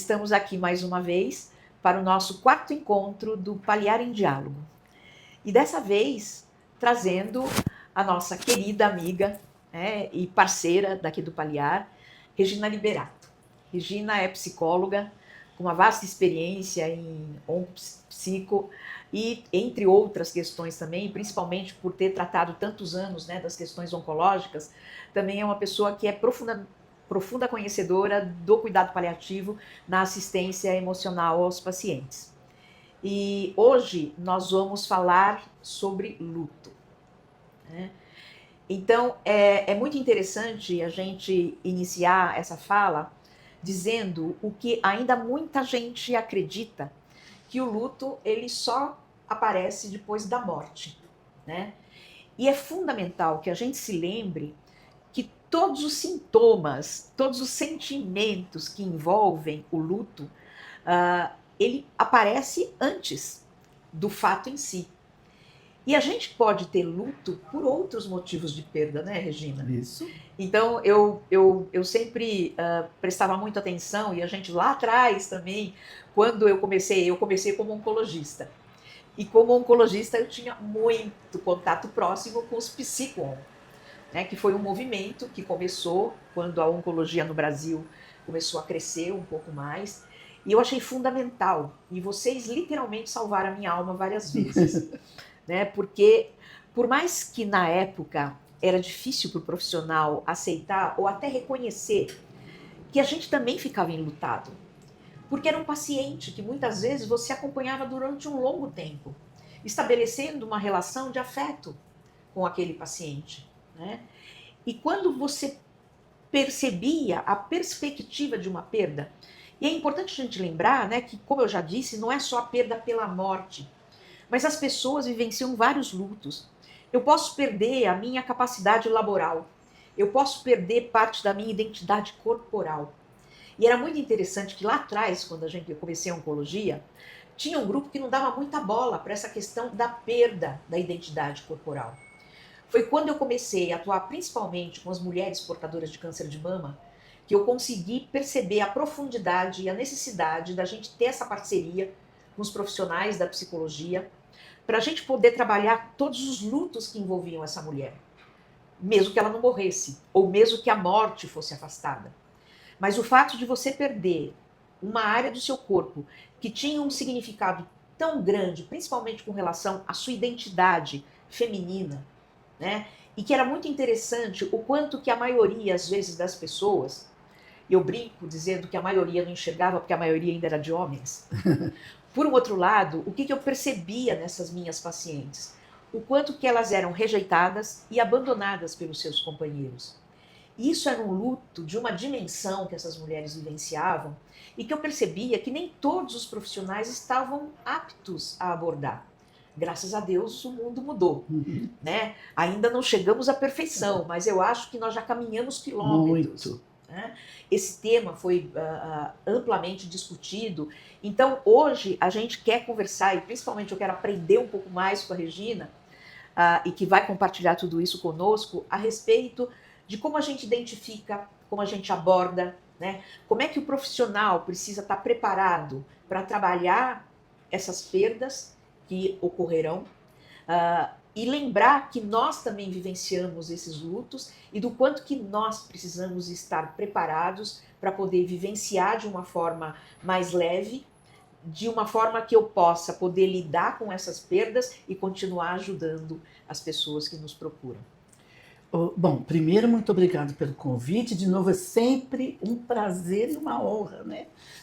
estamos aqui mais uma vez para o nosso quarto encontro do Paliar em Diálogo. E dessa vez, trazendo a nossa querida amiga, e parceira daqui do Paliar, Regina Liberato. Regina é psicóloga, com uma vasta experiência em oncopsico e entre outras questões também, principalmente por ter tratado tantos anos, das questões oncológicas, também é uma pessoa que é profunda conhecedora do cuidado paliativo na assistência emocional aos pacientes. E hoje nós vamos falar sobre luto. Então, é muito interessante a gente iniciar essa fala dizendo o que ainda muita gente acredita, que o luto ele só aparece depois da morte, E é fundamental que a gente se lembre que todos os sintomas, todos os sentimentos que envolvem o luto, ele aparece antes do fato em si. E a gente pode ter luto por outros motivos de perda, né, Regina? Isso. Então, eu sempre prestava muita atenção, e a gente lá atrás também, quando eu comecei como oncologista. E como oncologista eu tinha muito contato próximo com os psico-on, que foi um movimento que começou quando a oncologia no Brasil começou a crescer um pouco mais. E eu achei fundamental. E vocês literalmente salvaram a minha alma várias vezes. Porque, por mais que na época era difícil para o profissional aceitar ou até reconhecer que a gente também ficava enlutado. Porque era um paciente que muitas vezes você acompanhava durante um longo tempo, estabelecendo uma relação de afeto com aquele paciente. E quando você percebia a perspectiva de uma perda, e é importante a gente lembrar que, como eu já disse, não é só a perda pela morte, mas as pessoas vivenciam vários lutos. Eu posso perder a minha capacidade laboral, eu posso perder parte da minha identidade corporal. E era muito interessante que lá atrás, quando eu comecei a oncologia, tinha um grupo que não dava muita bola para essa questão da perda da identidade corporal. Foi quando eu comecei a atuar principalmente com as mulheres portadoras de câncer de mama, que eu consegui perceber a profundidade e a necessidade da gente ter essa parceria com os profissionais da psicologia, para a gente poder trabalhar todos os lutos que envolviam essa mulher, mesmo que ela não morresse, ou mesmo que a morte fosse afastada. Mas o fato de você perder uma área do seu corpo que tinha um significado tão grande, principalmente com relação à sua identidade feminina, e que era muito interessante o quanto que a maioria, às vezes, das pessoas, eu brinco dizendo que a maioria não enxergava porque a maioria ainda era de homens. Por um outro lado, o que eu percebia nessas minhas pacientes? O quanto que elas eram rejeitadas e abandonadas pelos seus companheiros. E isso era um luto de uma dimensão que essas mulheres vivenciavam e que eu percebia que nem todos os profissionais estavam aptos a abordar. Graças a Deus o mundo mudou. Ainda não chegamos à perfeição, mas eu acho que nós já caminhamos quilômetros. Muito. Esse tema foi amplamente discutido. Então, hoje, a gente quer conversar, e principalmente eu quero aprender um pouco mais com a Regina, e que vai compartilhar tudo isso conosco, a respeito de como a gente identifica, como a gente aborda, como é que o profissional precisa estar preparado para trabalhar essas perdas que ocorrerão, e lembrar que nós também vivenciamos esses lutos e do quanto que nós precisamos estar preparados para poder vivenciar de uma forma mais leve, de uma forma que eu possa poder lidar com essas perdas e continuar ajudando as pessoas que nos procuram. Bom, primeiro, muito obrigado pelo convite. De novo, é sempre um prazer e uma honra,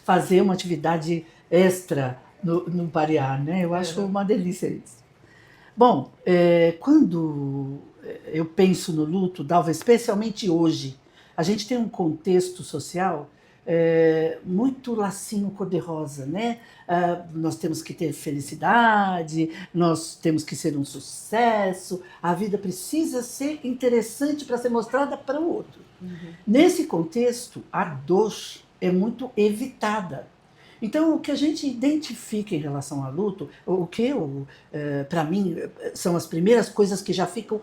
fazer uma atividade extra no Paliar, Eu acho uma delícia isso. Bom, quando eu penso no luto, Dalva, especialmente hoje, a gente tem um contexto social muito lacinho cor-de-rosa, nós temos que ter felicidade, nós temos que ser um sucesso, a vida precisa ser interessante para ser mostrada para o outro. Nesse contexto, a dor é muito evitada. Então, o que a gente identifica em relação ao luto, para mim, são as primeiras coisas que já ficam,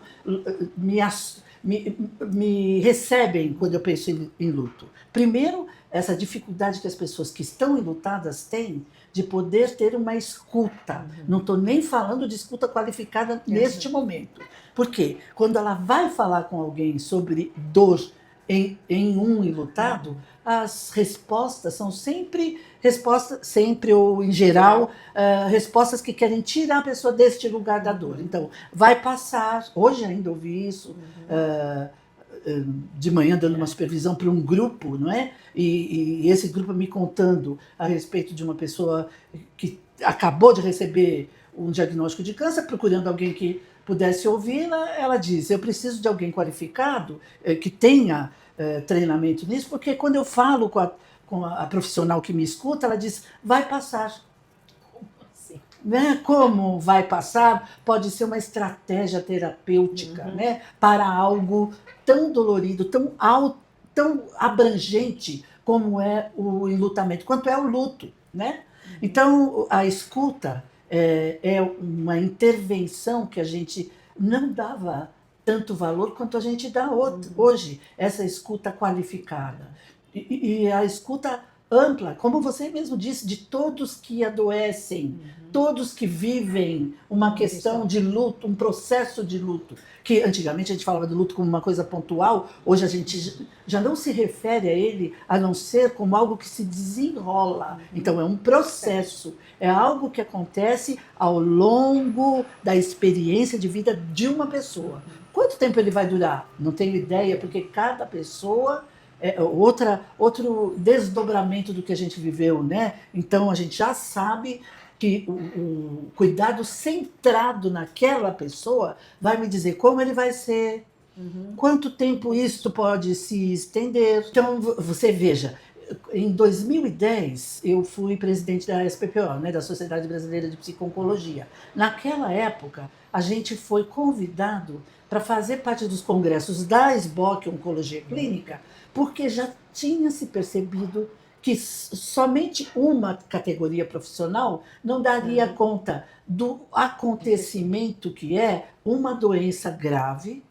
me recebem quando eu penso em luto. Primeiro, essa dificuldade que as pessoas que estão enlutadas têm de poder ter uma escuta. Não estou nem falando de escuta qualificada neste momento. Por quê? Quando ela vai falar com alguém sobre dor em um enlutado, as respostas são sempre ou em geral, respostas que querem tirar a pessoa deste lugar da dor. Então, vai passar, hoje ainda ouvi isso, de manhã dando uma supervisão para um grupo, não é? E esse grupo me contando a respeito de uma pessoa que acabou de receber um diagnóstico de câncer, procurando alguém que pudesse ouvi-la. Ela diz: eu preciso de alguém qualificado, que tenha treinamento nisso, porque quando eu falo com a profissional que me escuta, ela diz: vai passar. Né? Como vai passar? Pode ser uma estratégia terapêutica, né? Para algo tão dolorido, tão abrangente como é o enlutamento, quanto é o luto. Né? Então, a escuta é uma intervenção que a gente não dava tanto valor quanto a gente dá hoje, essa escuta qualificada. E a escuta ampla, como você mesmo disse, de todos que adoecem, todos que vivem uma questão de luto, um processo de luto, que antigamente a gente falava do luto como uma coisa pontual, hoje a gente já não se refere a ele a não ser como algo que se desenrola. Então é um processo, é algo que acontece ao longo da experiência de vida de uma pessoa. Quanto tempo ele vai durar? Não tenho ideia, porque cada pessoa outro desdobramento do que a gente viveu, né? Então a gente já sabe que o cuidado centrado naquela pessoa vai me dizer como ele vai ser, quanto tempo isto pode se estender. Então você veja, em 2010 eu fui presidente da SPPO, né, da Sociedade Brasileira de Psico-Oncologia. Naquela época a gente foi convidado para fazer parte dos congressos da SBOC Oncologia Clínica, porque já tinha se percebido que somente uma categoria profissional não daria conta do acontecimento que é uma doença grave,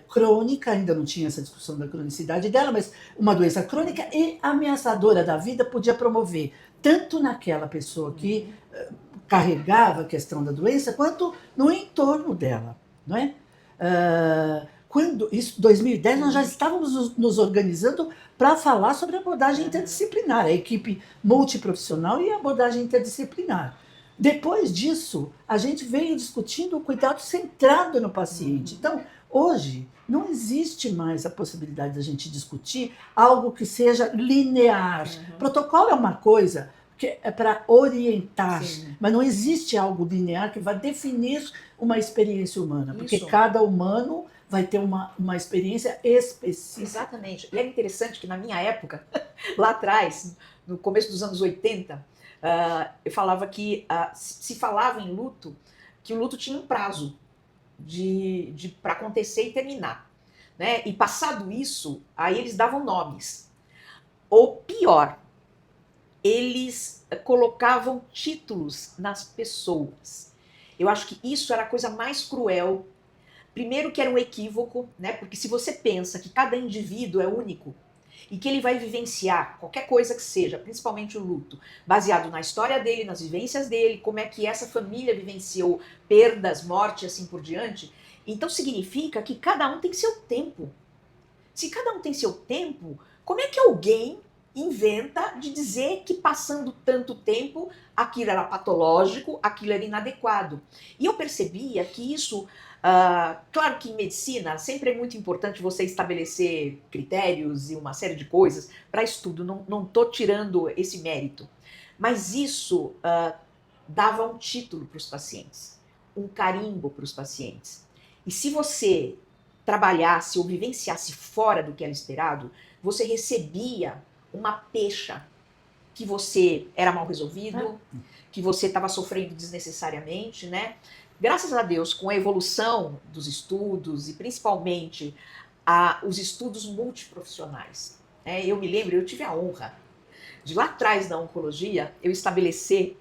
crônica, ainda não tinha essa discussão da cronicidade dela, mas uma doença crônica e ameaçadora da vida podia promover, tanto naquela pessoa que carregava a questão da doença, quanto no entorno dela. Não é? Quando isso, 2010, nós já estávamos nos organizando para falar sobre a abordagem interdisciplinar, a equipe multiprofissional e a abordagem interdisciplinar. Depois disso, a gente veio discutindo o cuidado centrado no paciente. Então, hoje, não existe mais a possibilidade da gente discutir algo que seja linear. Protocolo é uma coisa que é para orientar, mas não existe algo linear que vai definir uma experiência humana, porque cada humano vai ter uma experiência específica. Exatamente. E é interessante que na minha época, lá atrás, no começo dos anos 80, eu falava que se falava em luto, que o luto tinha um prazo para acontecer e terminar. Né? E passado isso, aí eles davam nomes. Ou pior, eles colocavam títulos nas pessoas. Eu acho que isso era a coisa mais cruel. Primeiro que era um equívoco, né? Porque se você pensa que cada indivíduo é único e que ele vai vivenciar qualquer coisa que seja, principalmente o luto, baseado na história dele, nas vivências dele, como é que essa família vivenciou perdas, morte e assim por diante, então significa que cada um tem seu tempo. Se cada um tem seu tempo, como é que alguém inventa de dizer que passando tanto tempo aquilo era patológico, aquilo era inadequado? E eu percebia que isso... claro que em medicina sempre é muito importante você estabelecer critérios e uma série de coisas para estudo, não estou tirando esse mérito, mas isso dava um título para os pacientes, um carimbo para os pacientes. E se você trabalhasse ou vivenciasse fora do que era esperado, você recebia uma pecha que você era mal resolvido, que você estava sofrendo desnecessariamente, né? Graças a Deus, com a evolução dos estudos e principalmente os estudos multiprofissionais, eu me lembro, eu tive a honra de lá atrás da oncologia, eu estabelecer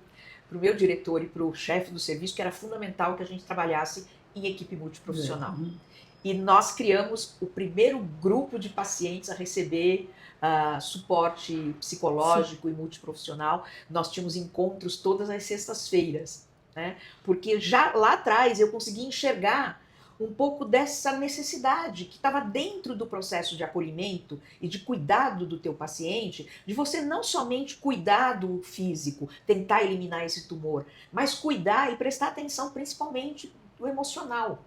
para o meu diretor e para o chefe do serviço que era fundamental que a gente trabalhasse em equipe multiprofissional. E nós criamos o primeiro grupo de pacientes a receber suporte psicológico e multiprofissional. Nós tínhamos encontros todas as sextas-feiras, né? Porque já lá atrás eu consegui enxergar um pouco dessa necessidade que estava dentro do processo de acolhimento e de cuidado do teu paciente, de você não somente cuidar do físico, tentar eliminar esse tumor, mas cuidar e prestar atenção principalmente do emocional.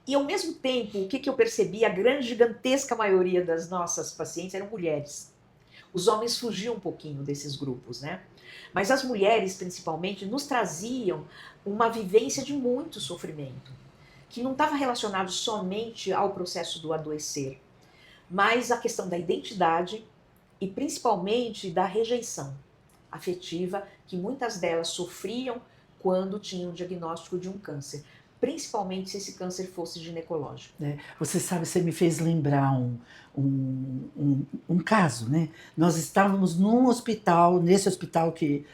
E ao mesmo tempo, o que eu percebi, a grande, gigantesca maioria das nossas pacientes eram mulheres. Os homens fugiam um pouquinho desses grupos, né? Mas as mulheres, principalmente, nos traziam uma vivência de muito sofrimento, que não estava relacionado somente ao processo do adoecer, mas à questão da identidade e principalmente da rejeição afetiva que muitas delas sofriam quando tinham o diagnóstico de um câncer, principalmente se esse câncer fosse ginecológico. Você sabe, você me fez lembrar um caso, né? Nós estávamos num hospital, nesse hospital que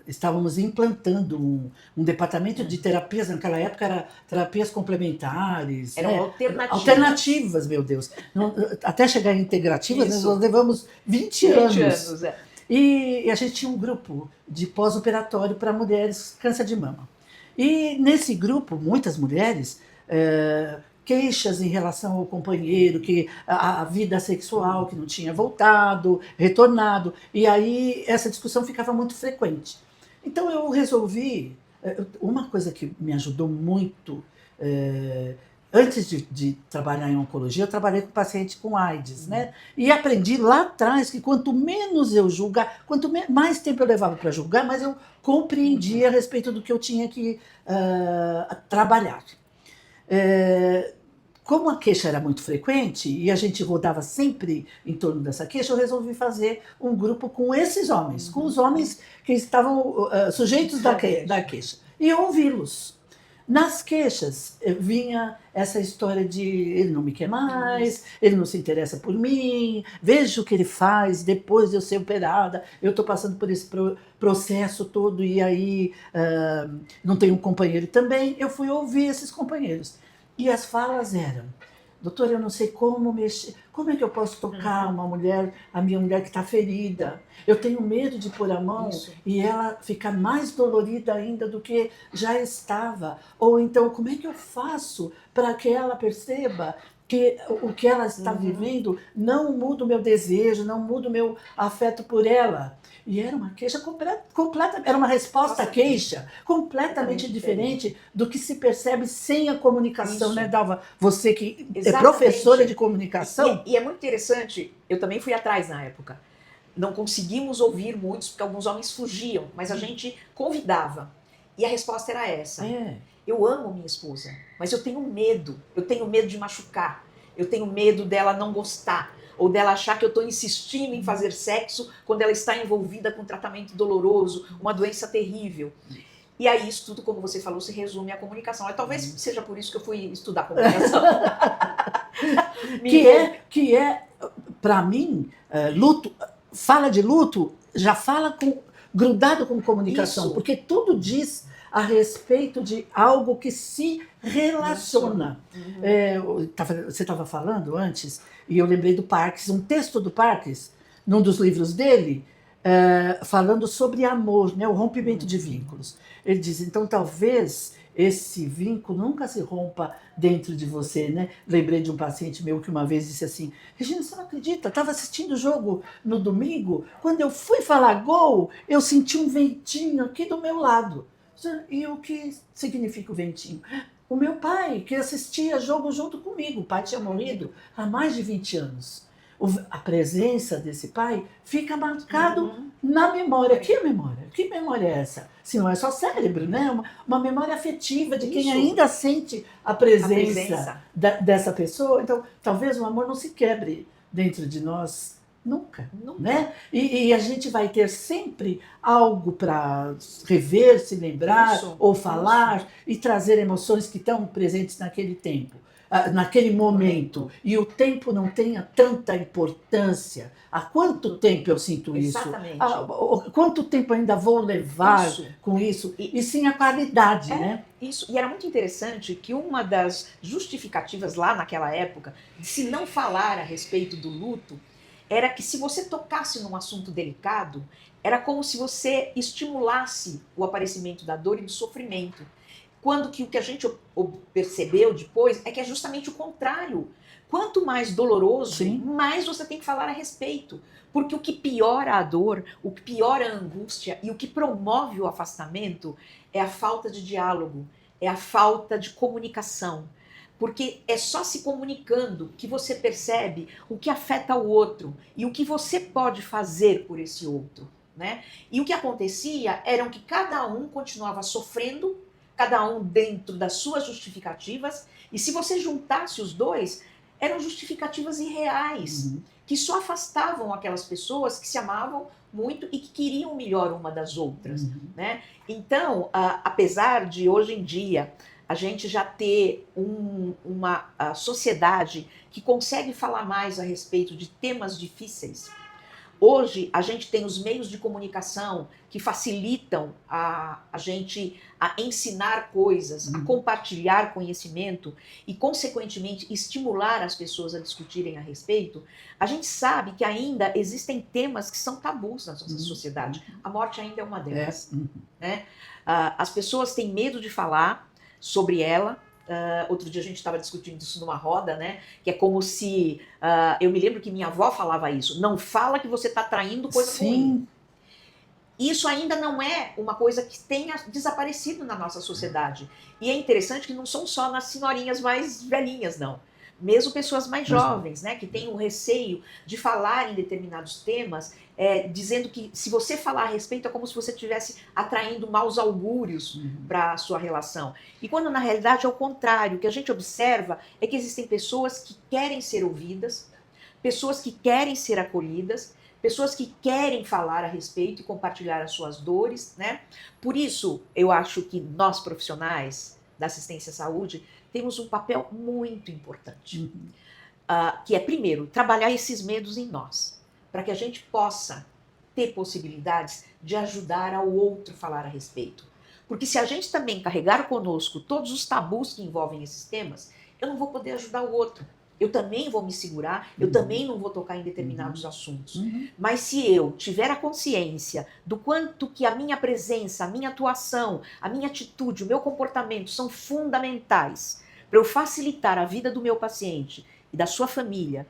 estávamos implantando um departamento de terapias, naquela época era terapias complementares. Eram alternativas. Alternativas, meu Deus. Até chegar em integrativas, nós levamos 20 anos. E a gente tinha um grupo de pós-operatório para mulheres câncer de mama. E nesse grupo, muitas mulheres, queixas em relação ao companheiro, que a vida sexual que não tinha voltado, retornado, e aí essa discussão ficava muito frequente. Então eu resolvi, uma coisa que me ajudou muito, antes de trabalhar em oncologia, eu trabalhei com paciente com AIDS, né? E aprendi lá atrás que quanto menos eu julgar, quanto mais tempo eu levava para julgar, mais eu compreendia a respeito do que eu tinha que trabalhar. Como a queixa era muito frequente e a gente rodava sempre em torno dessa queixa, eu resolvi fazer um grupo com esses homens, com os homens que estavam sujeitos da queixa, e ouvi-los. Nas queixas vinha essa história de ele não me quer mais, ele não se interessa por mim, veja o que ele faz depois de eu ser operada, eu estou passando por esse processo todo e aí não tenho um companheiro também. Eu fui ouvir esses companheiros e as falas eram: doutora, eu não sei como mexer, como é que eu posso tocar uma mulher, a minha mulher que está ferida? Eu tenho medo de pôr a mão e ela ficar mais dolorida ainda do que já estava. Ou então, como é que eu faço para que ela perceba que o que ela está vivendo não muda o meu desejo, não muda o meu afeto por ela? E era uma queixa completa, era uma resposta à queixa completamente diferente do que se percebe sem a comunicação, né, Dalva? Você que é professora de comunicação. E é muito interessante, eu também fui atrás na época. Não conseguimos ouvir muitos, porque alguns homens fugiam, mas a gente convidava. E a resposta era essa. Eu amo minha esposa, mas eu tenho medo de machucar, eu tenho medo dela não gostar, ou dela achar que eu estou insistindo em fazer sexo quando ela está envolvida com um tratamento doloroso, uma doença terrível. E aí isso tudo, como você falou, se resume à comunicação. E talvez seja por isso que eu fui estudar comunicação. que é para mim, luto, fala de luto, já fala grudado com comunicação, porque tudo diz a respeito de algo que se relaciona. Você estava falando antes, e eu lembrei do Parks, um texto do Parks, num dos livros dele, falando sobre amor, né, o rompimento de vínculos. Ele diz, então talvez esse vínculo nunca se rompa dentro de você, né? Lembrei de um paciente meu que uma vez disse assim: Regina, você não acredita, estava assistindo o jogo no domingo, quando eu fui falar gol, eu senti um ventinho aqui do meu lado. E o que significa o ventinho? O meu pai, que assistia jogo junto comigo, o pai tinha morrido há mais de 20 anos. A presença desse pai fica marcado na memória. Que memória? Que memória é essa? Se não é só cérebro, né? Uma memória afetiva de quem ainda sente a presença dessa pessoa. Então, talvez o amor não se quebre dentro de nós nunca. Né? E a gente vai ter sempre algo para rever, se lembrar ou falar e trazer emoções que estão presentes naquele tempo. naquele momento e o tempo não tenha tanta importância. Há quanto tempo eu sinto isso? Exatamente. Quanto tempo ainda vou levar Isso. com isso? E sim a qualidade, né? Isso. E era muito interessante que uma das justificativas lá naquela época de se não falar a respeito do luto era que se você tocasse num assunto delicado, era como se você estimulasse o aparecimento da dor e do sofrimento. Quando que o que a gente percebeu depois é que é justamente o contrário. Quanto mais doloroso, Sim. mais você tem que falar a respeito. Porque o que piora a dor, o que piora a angústia e o que promove o afastamento é a falta de diálogo, é a falta de comunicação. Porque é só se comunicando que você percebe o que afeta o outro e o que você pode fazer por esse outro, né? E o que acontecia era que cada um continuava sofrendo, cada um dentro das suas justificativas, e se você juntasse os dois, eram justificativas irreais, que só afastavam aquelas pessoas que se amavam muito e que queriam o melhor uma das outras, né? Então, apesar de hoje em dia a gente já ter uma sociedade que consegue falar mais a respeito de temas difíceis, hoje a gente tem os meios de comunicação que facilitam a gente a ensinar coisas, a compartilhar conhecimento e, consequentemente, estimular as pessoas a discutirem a respeito. A gente sabe que ainda existem temas que são tabus na nossa sociedade. A morte ainda é uma delas. Né? As pessoas têm medo de falar sobre ela. Outro dia a gente estava discutindo isso numa roda, né? Que é como se... eu me lembro que minha avó falava isso. Não fala que você está traindo coisa ruim. Isso ainda não é uma coisa que tenha desaparecido na nossa sociedade. E é interessante que não são só nas senhorinhas mais velhinhas, não. Mesmo pessoas mais jovens, né, que têm o receio de falar em determinados temas, dizendo que se você falar a respeito é como se você estivesse atraindo maus augúrios para a sua relação. E quando na realidade é o contrário, o que a gente observa é que existem pessoas que querem ser ouvidas, pessoas que querem ser acolhidas, pessoas que querem falar a respeito e compartilhar as suas dores, né? Por isso, eu acho que nós profissionais da assistência à saúde temos um papel muito importante, que é, primeiro, trabalhar esses medos em nós, para que a gente possa ter possibilidades de ajudar ao outro a falar a respeito. Porque se a gente também carregar conosco todos os tabus que envolvem esses temas, eu não vou poder ajudar o outro. Eu também vou me segurar, eu também não vou tocar em determinados assuntos. Mas se eu tiver a consciência do quanto que a minha presença, a minha atuação, a minha atitude, o meu comportamento são fundamentais para eu facilitar a vida do meu paciente e da sua família,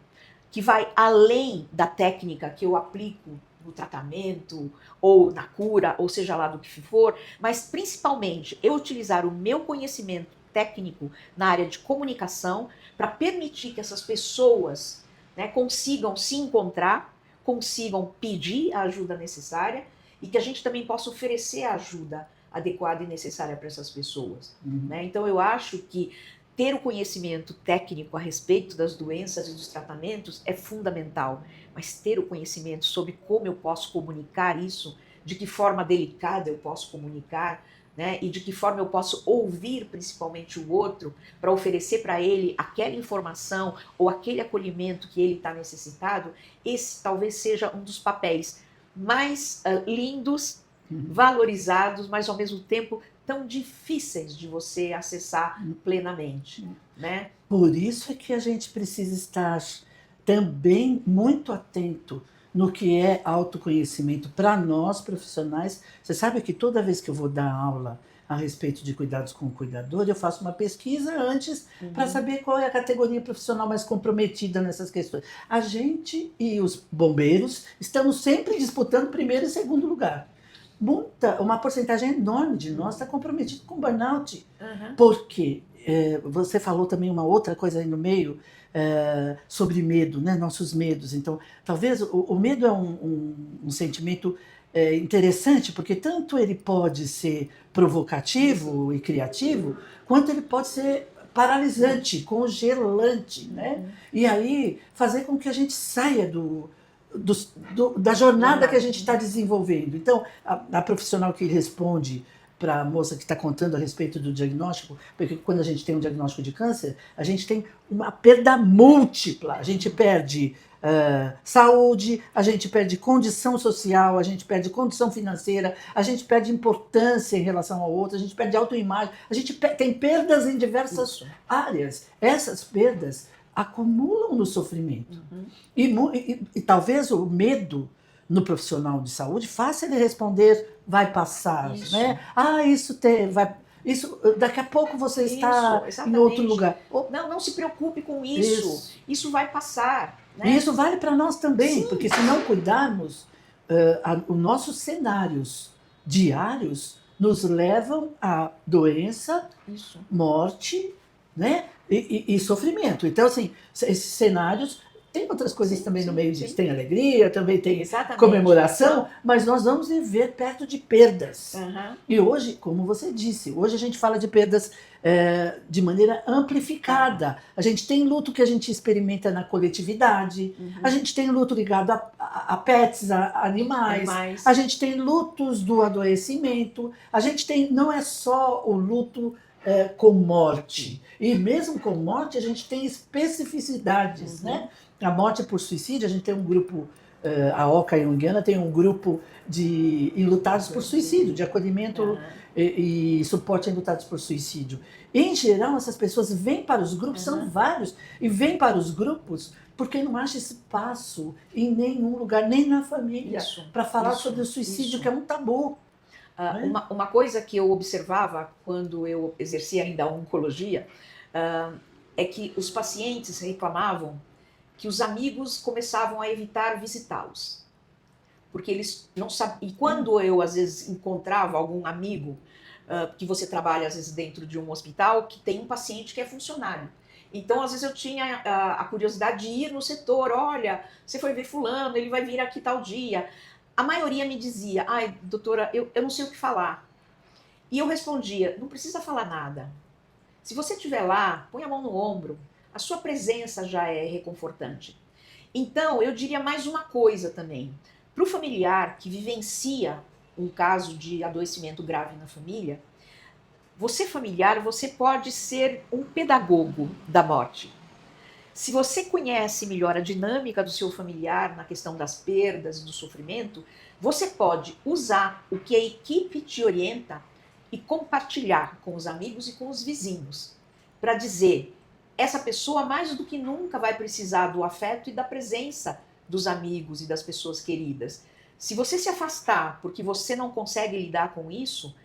que vai além da técnica que eu aplico no tratamento, ou na cura, ou seja lá do que for, mas principalmente eu utilizar o meu conhecimento técnico na área de comunicação para permitir que essas pessoas, né, consigam se encontrar, consigam pedir a ajuda necessária e que a gente também possa oferecer a ajuda adequada e necessária para essas pessoas. Né? Então eu acho que ter o conhecimento técnico a respeito das doenças e dos tratamentos é fundamental, mas ter o conhecimento sobre como eu posso comunicar isso, de que forma delicada eu posso comunicar, né, e de que forma eu posso ouvir principalmente o outro para oferecer para ele aquela informação ou aquele acolhimento que ele está necessitado, esse talvez seja um dos papéis mais lindos, valorizados, mas ao mesmo tempo tão difíceis de você acessar plenamente, né? Por isso é que a gente precisa estar também muito atento no que é autoconhecimento para nós profissionais. Você sabe que toda vez que eu vou dar aula a respeito de cuidados com o cuidador, eu faço uma pesquisa antes para saber qual é a categoria profissional mais comprometida nessas questões. A gente e os bombeiros estamos sempre disputando primeiro e segundo lugar. Uma porcentagem enorme de nós está comprometido com burnout. Porque você falou também uma outra coisa aí no meio, sobre medo, né? Nossos medos. Então, talvez o medo é um sentimento interessante, porque tanto ele pode ser provocativo e criativo, quanto ele pode ser paralisante, congelante, né? E aí fazer com que a gente saia da jornada que a gente está desenvolvendo. Então, a profissional que responde para a moça que está contando a respeito do diagnóstico, porque quando a gente tem um diagnóstico de câncer, a gente tem uma perda múltipla. A gente perde saúde, a gente perde condição social, a gente perde condição financeira, a gente perde importância em relação ao outro, a gente perde autoimagem, a gente tem perdas em diversas áreas. Essas perdas acumulam no sofrimento. E talvez o medo no profissional de saúde faça ele responder vai passar, né? Isso daqui a pouco você está em outro lugar. Não se preocupe com isso. Isso vai passar. Né? E isso vale para nós também, porque se não cuidarmos, os nossos cenários diários nos levam a doença, morte, né? E sofrimento. Então, assim, esses cenários. Tem outras coisas também no meio disso. Tem alegria, também tem comemoração, mas nós vamos viver perto de perdas. E hoje, como você disse, hoje a gente fala de perdas de maneira amplificada. A gente tem luto que a gente experimenta na coletividade, a gente tem luto ligado a pets, a animais, a gente tem lutos do adoecimento, a gente tem, não é só o luto com morte. E mesmo com morte, a gente tem especificidades, né? A morte por suicídio, a gente tem um grupo, a Oca Junguiana tem um grupo de enlutados por suicídio, de acolhimento e suporte a enlutados por suicídio. Em geral, essas pessoas vêm para os grupos, são vários, e vêm para os grupos porque não acha espaço em nenhum lugar, nem na família, para falar sobre o suicídio, que é um tabu. Uma coisa que eu observava quando eu exercia ainda a oncologia é que os pacientes reclamavam que os amigos começavam a evitar visitá-los. Porque eles não sabiam. E quando eu, às vezes, encontrava algum amigo, que você trabalha, às vezes, dentro de um hospital, que tem um paciente que é funcionário. Então, às vezes, eu tinha a curiosidade de ir no setor. Olha, você foi ver fulano, ele vai vir aqui tal dia. A maioria me dizia, ai, doutora, eu não sei o que falar. E eu respondia, não precisa falar nada. Se você estiver lá, põe a mão no ombro. A sua presença já é reconfortante. Então, eu diria mais uma coisa também. Para o familiar que vivencia um caso de adoecimento grave na família, você familiar, você pode ser um pedagogo da morte. Se você conhece melhor a dinâmica do seu familiar na questão das perdas e do sofrimento, você pode usar o que a equipe te orienta e compartilhar com os amigos e com os vizinhos, para dizer, essa pessoa mais do que nunca vai precisar do afeto e da presença dos amigos e das pessoas queridas. Se você se afastar porque você não consegue lidar com isso,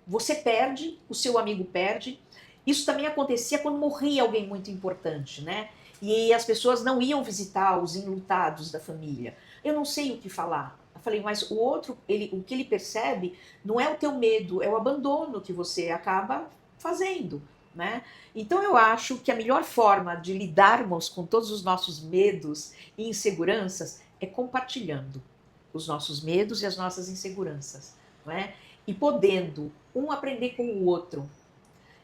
você perde, o seu amigo perde. Isso também acontecia quando morria alguém muito importante, né? E as pessoas não iam visitar os enlutados da família. Eu não sei o que falar. Eu falei, mas o outro, o que ele percebe não é o teu medo, é o abandono que você acaba fazendo, né? Então eu acho que a melhor forma de lidarmos com todos os nossos medos e inseguranças é compartilhando os nossos medos e as nossas inseguranças, não é? E podendo um aprender com o outro.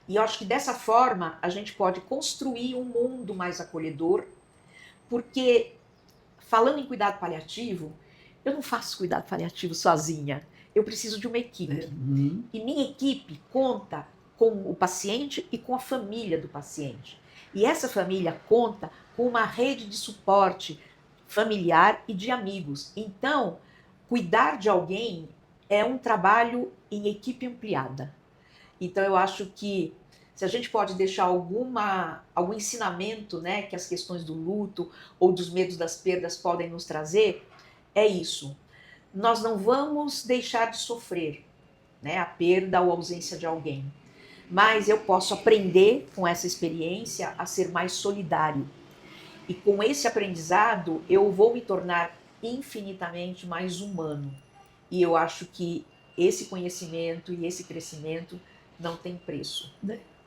E eu acho que dessa forma a gente pode construir um mundo mais acolhedor, porque falando em cuidado paliativo, eu não faço cuidado paliativo sozinha, eu preciso de uma equipe. E minha equipe conta com o paciente e com a família do paciente. E essa família conta com uma rede de suporte familiar e de amigos. Então, cuidar de alguém é um trabalho em equipe ampliada. Então, eu acho que se a gente pode deixar algum ensinamento, né, que as questões do luto ou dos medos das perdas podem nos trazer, é isso. Nós não vamos deixar de sofrer, né, a perda ou a ausência de alguém. Mas eu posso aprender com essa experiência a ser mais solidário. E com esse aprendizado, eu vou me tornar infinitamente mais humano. E eu acho que esse conhecimento e esse crescimento não tem preço.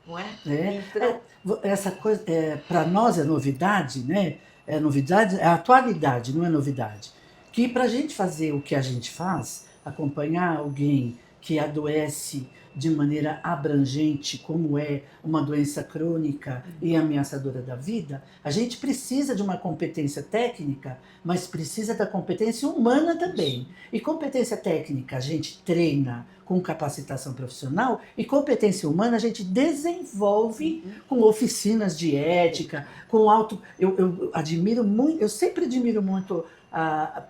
Não é? Então, essa coisa, para nós é novidade, né? É novidade, é atualidade, não é novidade. Que para a gente fazer o que a gente faz, acompanhar alguém que adoece de maneira abrangente, como é uma doença crônica e ameaçadora da vida, a gente precisa de uma competência técnica, mas precisa da competência humana também. E competência técnica a gente treina com capacitação profissional, e competência humana a gente desenvolve com oficinas de ética, com auto... Eu admiro muito, eu sempre admiro muito,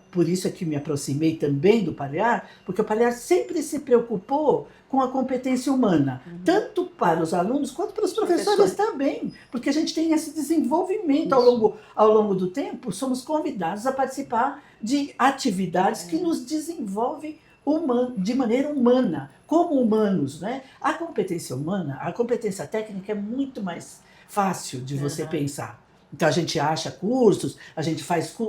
por isso é que me aproximei também do Palear, porque o Palear sempre se preocupou com a competência humana, tanto para os alunos quanto para os professores também, porque a gente tem esse desenvolvimento ao longo do tempo, somos convidados a participar de atividades que nos desenvolvem de maneira humana, como humanos, né? A competência humana, a competência técnica é muito mais fácil de você pensar. Então a gente acha cursos,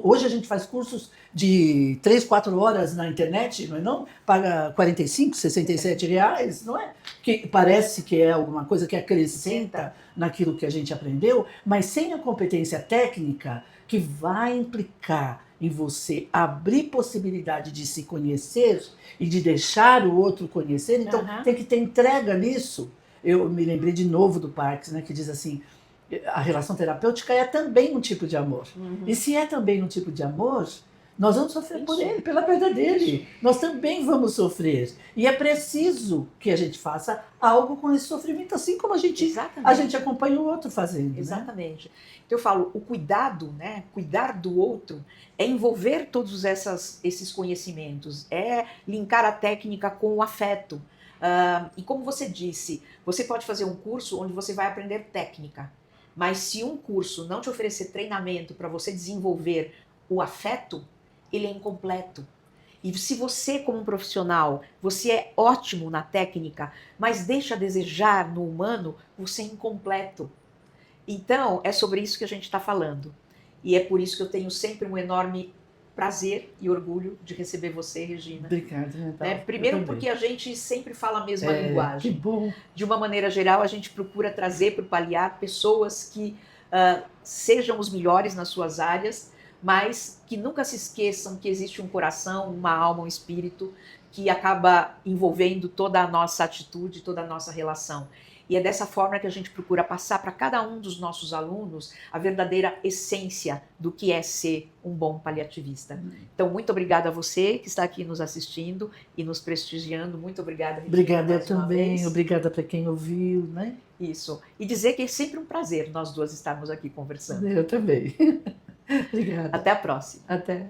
hoje a gente faz cursos de 3, 4 horas na internet, não é não? Paga 45, 67 reais, não é? Que parece que é alguma coisa que acrescenta naquilo que a gente aprendeu, mas sem a competência técnica, que vai implicar em você abrir possibilidade de se conhecer e de deixar o outro conhecer, então tem que ter entrega nisso. Eu me lembrei de novo do Parks, né, que diz assim, a relação terapêutica é também um tipo de amor. E se é também um tipo de amor, nós vamos sofrer por ele, pela perda dele. Nós também vamos sofrer. E é preciso que a gente faça algo com esse sofrimento, assim como a gente acompanha o outro fazendo. Exatamente. Né? Então eu falo, o cuidado, né? Cuidar do outro é envolver todos esses conhecimentos, é linkar a técnica com o afeto. E como você disse, você pode fazer um curso onde você vai aprender técnica, mas se um curso não te oferecer treinamento para você desenvolver o afeto, ele é incompleto. E se você, como um profissional, você é ótimo na técnica, mas deixa a desejar no humano, você é incompleto. Então, é sobre isso que a gente está falando. E é por isso que eu tenho sempre um enorme prazer e orgulho de receber você, Regina. Obrigada, né? Primeiro porque a gente sempre fala a mesma linguagem. Que bom. De uma maneira geral, a gente procura trazer para o Palear pessoas que sejam os melhores nas suas áreas, mas que nunca se esqueçam que existe um coração, uma alma, um espírito que acaba envolvendo toda a nossa atitude, toda a nossa relação. E é dessa forma que a gente procura passar para cada um dos nossos alunos a verdadeira essência do que é ser um bom paliativista. Então, muito obrigada a você que está aqui nos assistindo e nos prestigiando. Muito obrigada, Regina. Obrigada eu também. Obrigada para quem ouviu, né? Isso. E dizer que é sempre um prazer nós duas estarmos aqui conversando. Eu também. Obrigada. Até a próxima. Até.